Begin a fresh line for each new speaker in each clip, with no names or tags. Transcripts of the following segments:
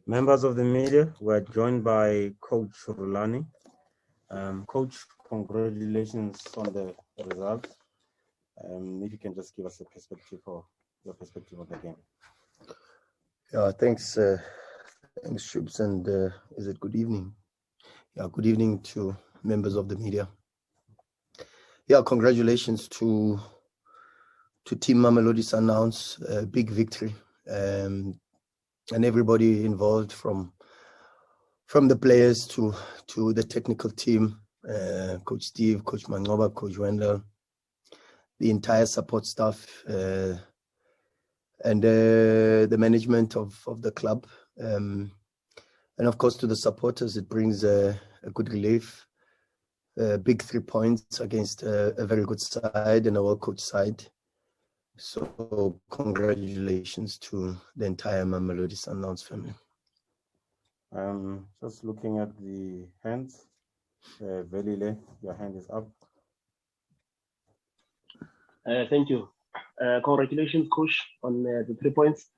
Members of the media, we're joined by Coach Rhulani. Coach, congratulations on the results. If you can just give us a perspective or your perspective on the game.
Yeah, thanks, Shubs, and is it good evening? Yeah, good evening to members of the media. Yeah, congratulations to Team Mamelodi Sundowns, big victory, and everybody involved from the players to the technical team, Coach Steve, Coach Mangoba, Coach Wendell, the entire support staff, and the management of the club, and of course to the supporters. It brings a good relief. Big 3 points against a very good side and a well-coached side. So congratulations to the entire Mamelodi Sundowns family.
Just looking at the hands, Velile, your hand is up.
Thank you. Congratulations, Coach, on the 3 points.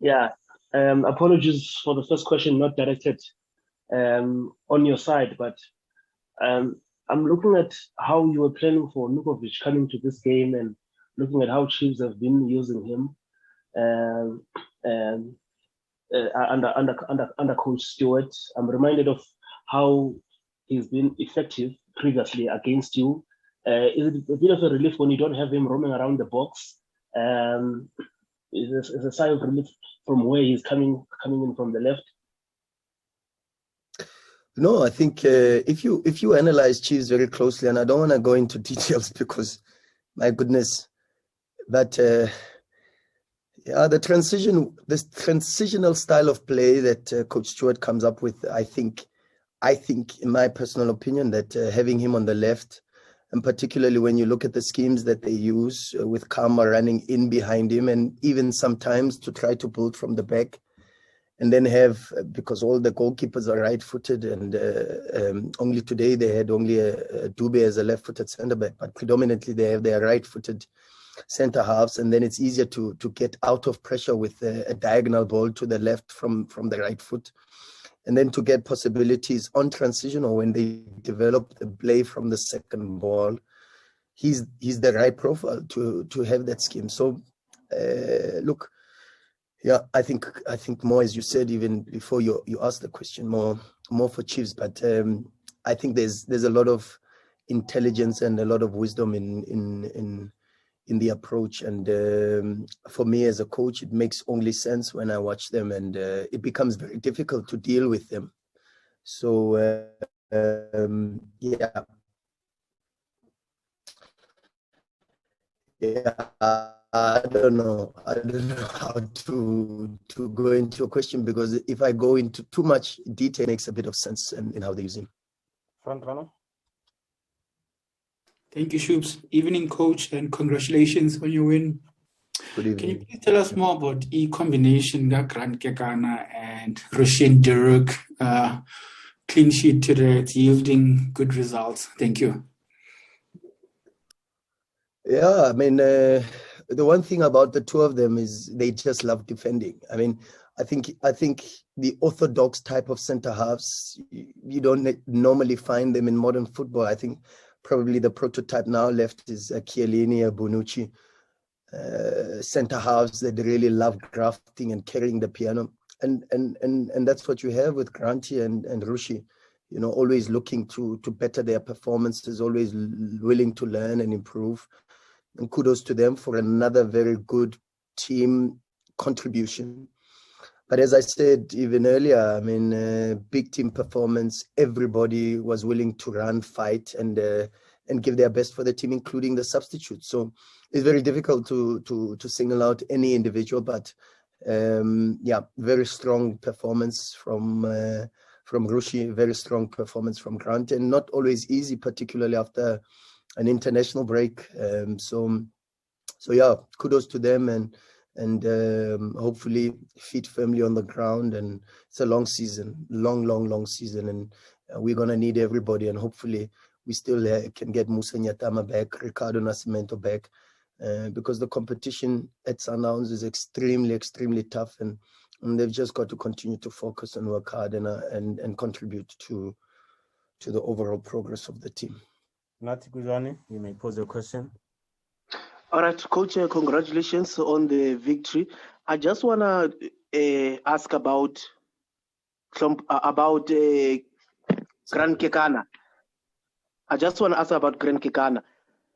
Yeah. Apologies for the first question not directed on your side, but I'm looking at how you were planning for Nukovic coming to this game and looking at how Chiefs have been using him under Coach Stewart. I'm reminded of how he's been effective previously against you. Is it a bit of a relief when you don't have him roaming around the box? Is a sign of relief from where he's coming in from the left?
No, I think if you analyze Chiefs very closely, and I don't want to go into details because, my goodness, but yeah, the transitional style of play that Coach Stewart comes up with, I think, in my personal opinion, that having him on the left, and particularly when you look at the schemes that they use with Karma running in behind him, and even sometimes to try to build from the back, and then have, because all the goalkeepers are right-footed, and only today they had only Dube as a left-footed centre-back, but predominantly they have their right-footed centre-halves, and then it's easier to get out of pressure with a diagonal ball to the left from the right foot, and then to get possibilities on transition or when they develop the play from the second ball. He's the right profile to have that scheme. So look, yeah, I think more, as you said even before you asked the question, more for Chiefs, but I think there's a lot of intelligence and a lot of wisdom in the approach, and for me as a coach, it makes only sense when I watch them, and it becomes very difficult to deal with them. So yeah, I don't know how to go into your question, because if I go into too much detail, it makes a bit of sense in how they use him.
Front runner.
Thank you, Shubs. Evening, Coach, and congratulations on your win.
Good evening.
Can you please tell us more about the combination that Grant Kekana and Roshan Dirk, clean sheet today? It's yielding good results. Thank you.
Yeah, I mean, the one thing about the two of them is they just love defending. I mean, I think the orthodox type of centre halves, you don't normally find them in modern football. I think probably the prototype now left is Chiellini or Bonucci, centre halves that really love grafting and carrying the piano, and that's what you have with Granty and Rushi. You know, always looking to better their performances, always willing to learn and improve. And kudos to them for another very good team contribution. But as I said even earlier, I mean, big team performance. Everybody was willing to run, fight, and give their best for the team, including the substitutes. So it's very difficult to single out any individual, but yeah, very strong performance from Rushi, very strong performance from Grant, and not always easy, particularly after an international break. So yeah, kudos to them, and hopefully feet firmly on the ground. And it's a long season, long season, and we're gonna need everybody. And hopefully we still can get Musa Nyatama back, Ricardo Nascimento back, because the competition at Sundowns is extremely, extremely tough, and they've just got to continue to focus and work hard and contribute to the overall progress of the team.
Nati Guzani, you may pose your question.
All right, Coach, congratulations on the victory. I just want to ask about Grand Kekana.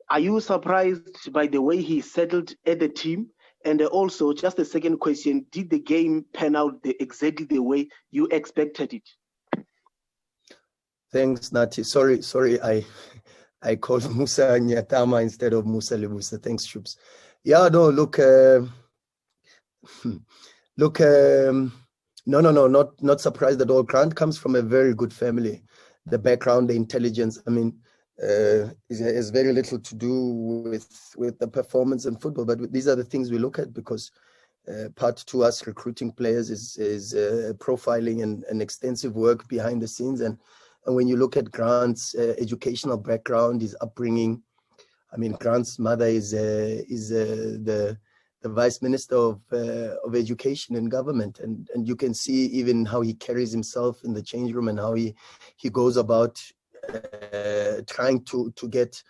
Are you surprised by the way he settled at the team? And also, just a second question, did the game pan out exactly the way you expected it?
Thanks, Nati. Sorry, I called Musa Nyatama instead of Musa Lebusa. Thanks, Shubs. Yeah, no, look, not surprised at all. Grant comes from a very good family. The background, the intelligence, I mean, has very little to do with the performance in football. But these are the things we look at, because part to us recruiting players is profiling and extensive work behind the scenes. And when you look at Grant's educational background, his upbringing, I mean, Grant's mother is the Vice Minister of Education in government, and you can see even how he carries himself in the change room and how he goes about trying to get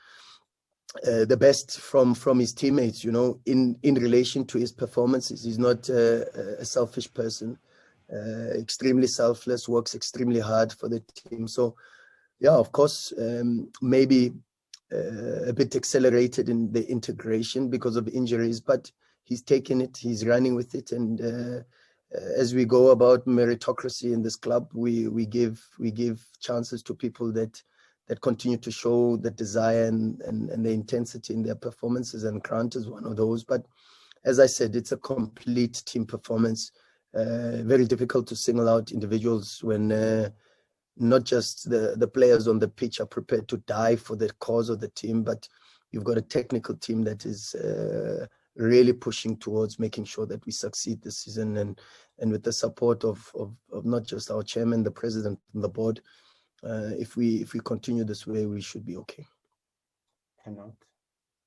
the best from his teammates, you know, in relation to his performances. He's not a selfish person, extremely selfless, works extremely hard for the team. So, yeah, of course, maybe a bit accelerated in the integration because of injuries, but he's taken it, he's running with it, and as we go about meritocracy in this club, we give chances to people that continue to show the desire and the intensity in their performances, and Grant is one of those. But as I said, it's a complete team performance. Very difficult to single out individuals when not just the players on the pitch are prepared to die for the cause of the team, but you've got a technical team that is really pushing towards making sure that we succeed this season, and with the support of not just our chairman, the president, and the board. If we continue this way, we should be okay.
Cannot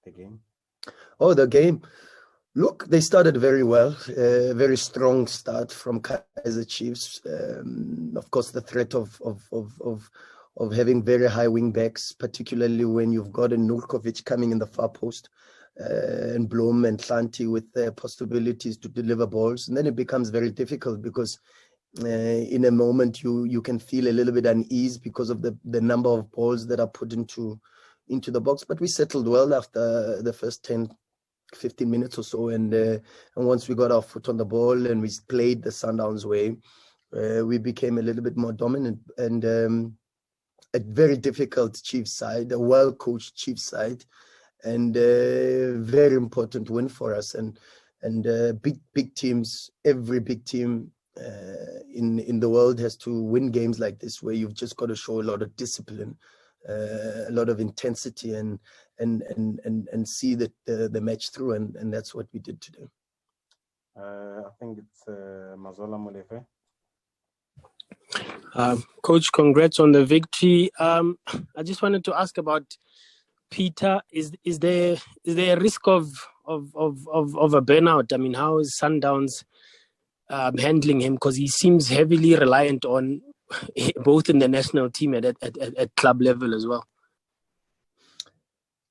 the game?
Oh, the game. Look, they started very well. Very strong start from Kaizer Chiefs. Of course, the threat of having very high wing backs, particularly when you've got a Nurkovic coming in the far post, and Blom and Hlanti with their possibilities to deliver balls. And then it becomes very difficult because in a moment you can feel a little bit unease because of the number of balls that are put into the box. But we settled well after the first 10-15 minutes or so, and once we got our foot on the ball and we played the Sundowns way, we became a little bit more dominant, and a very difficult Chiefs side, a well-coached Chiefs side, and a very important win for us. And big teams, every big team in the world has to win games like this, where you've just got to show a lot of discipline, a lot of intensity, and see the match through, and that's what we did today.
I think it's Mazola Molefe.
Coach, congrats on the victory. I just wanted to ask about Peter. Is there a risk of a burnout? I mean, how is Sundowns handling him? Because he seems heavily reliant on both in the national team at club level as well.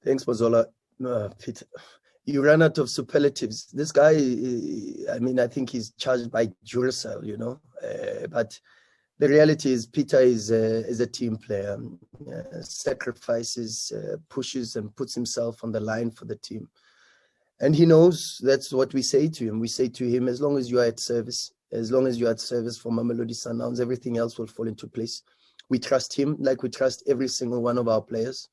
Thanks, Mazola. Peter, you ran out of superlatives. This guy, I mean, I think he's charged by Duracell, you know. But the reality is Peter is a team player, sacrifices, pushes and puts himself on the line for the team. And he knows that's what we say to him. We say to him, as long as you are at service, as long as you are at service for Mamelodi Sundowns, everything else will fall into place. We trust him like we trust every single one of our players.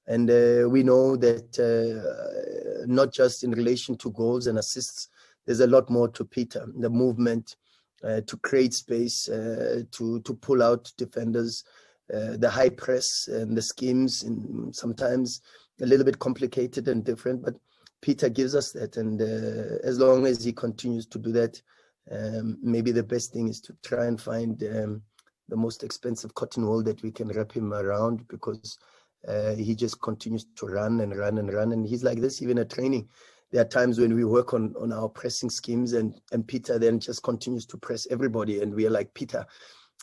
And we know that not just in relation to goals and assists, there's a lot more to Peter. The movement, to create space, to pull out defenders, the high press and the schemes, and sometimes a little bit complicated and different, but Peter gives us that. And as long as he continues to do that, maybe the best thing is to try and find the most expensive cotton wool that we can wrap him around, because he just continues to run and run and run. And he's like this even at training. there are times when we work on our pressing schemes, and Peter then just continues to press everybody, and we are like, Peter,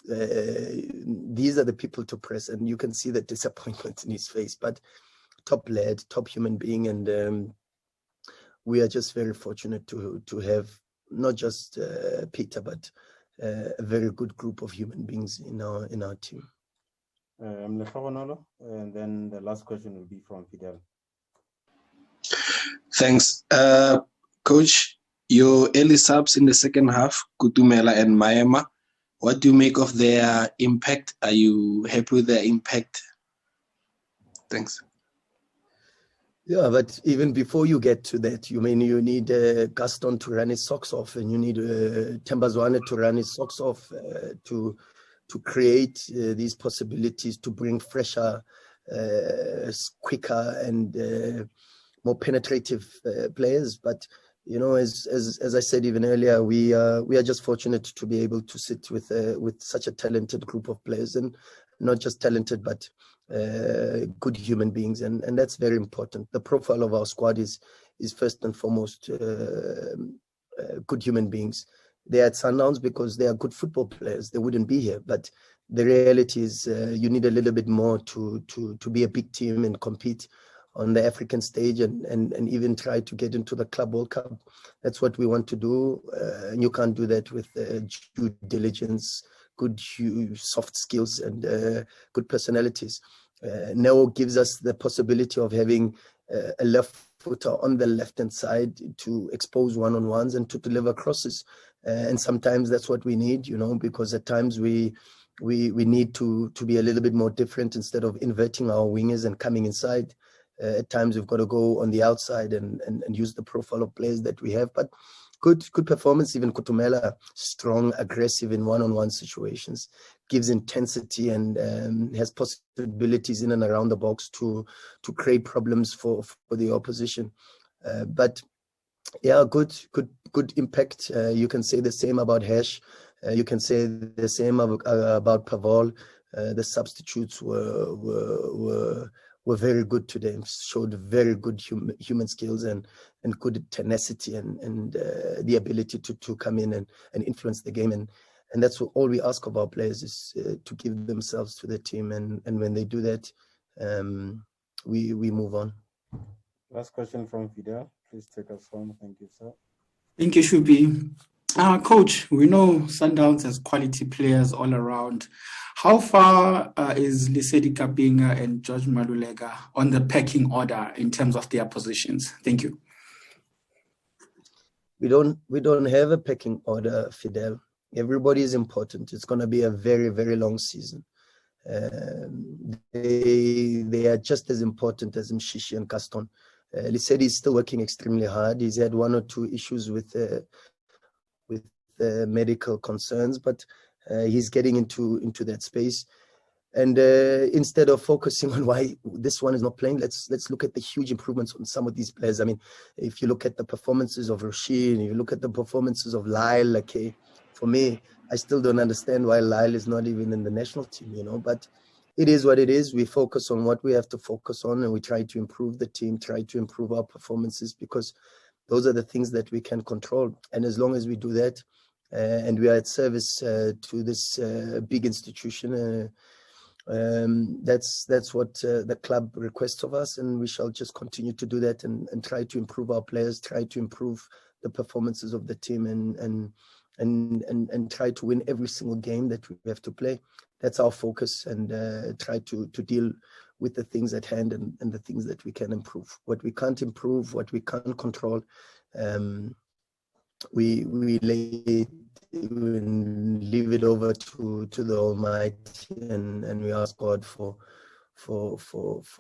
these are the people to press, and you can see the disappointment in his face. But top lad, top human being, and we are just very fortunate to have not just Peter, but a very good group of human beings in our team.
And then the last question will be from Fidel.
Thanks. Coach, your early subs in the second half, Kutumela and Maema, what do you make of their impact? Are you happy with their impact? Thanks.
Yeah, but even before you get to that, you need Gaston to run his socks off, and you need Tembazwane to run his socks off to create these possibilities to bring fresher, quicker, and more penetrative players. But as I said even earlier, we are just fortunate to be able to sit with such a talented group of players, and not just talented, but good human beings, and that's very important. The profile of our squad is first and foremost good human beings. They are at Sundowns because they are good football players. They wouldn't be here. But the reality is you need a little bit more to be a big team and compete on the African stage, and even try to get into the Club World Cup. That's what we want to do. And you can't do that with due diligence, good soft skills, and good personalities. Neo gives us the possibility of having a left footer on the left-hand side to expose one-on-ones and to deliver crosses. And sometimes that's what we need, because at times we need to be a little bit more different. Instead of inverting our wingers and coming inside, at times we've got to go on the outside and use the profile of players that we have. But good performance. Even Kutumela, strong, aggressive in one-on-one situations, gives intensity, and has possibilities in and around the box to create problems for the opposition. But yeah, good impact. You can say the same about Hesh. You can say the same about Pavol. The substitutes were very good today, showed very good human skills and good tenacity and the ability to come in and influence the game. And that's all we ask of our players, is to give themselves to the team. And when they do that, we move on.
Last question from Fidel. Please take us home. Thank you, sir.
Thank you, Shubi. Coach, we know Sundowns has quality players all around. How far is Lesedi Kapinga and George Malulega on the pecking order in terms of their positions? Thank you.
We don't have a pecking order, Fidel. Everybody is important. It's going to be a very, very long season. They are just as important as Mshishi and Gaston. Lesedi is still working extremely hard. He's had one or two issues with medical concerns, but he's getting into that space. And instead of focusing on why this one is not playing, let's look at the huge improvements on some of these players. I mean, if you look at the performances of Rashid, you look at the performances of Lyle, okay, for me, I still don't understand why Lyle is not even in the national team, but it is what it is. We focus on what we have to focus on, and we try to improve the team, try to improve our performances, because those are the things that we can control. And as long as we do that, and we are at service to this big institution, that's what the club requests of us, and we shall just continue to do that and try to improve our players, try to improve the performances of the team, and try to win every single game that we have to play. That's our focus, and try to deal with the things at hand and the things that we can improve. What we can't improve, what we can't control, we leave it over to the Almighty, and we ask God for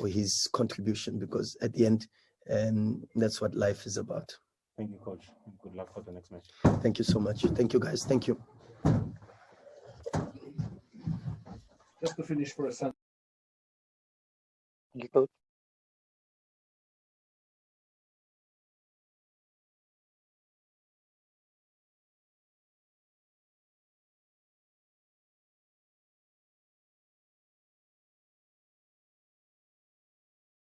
His contribution, because at the end, that's what life is about.
Thank you, Coach. Good luck for the next match.
Thank you so much. Thank you, guys. Thank you.
Just to finish for a second.
Thank you, Coach.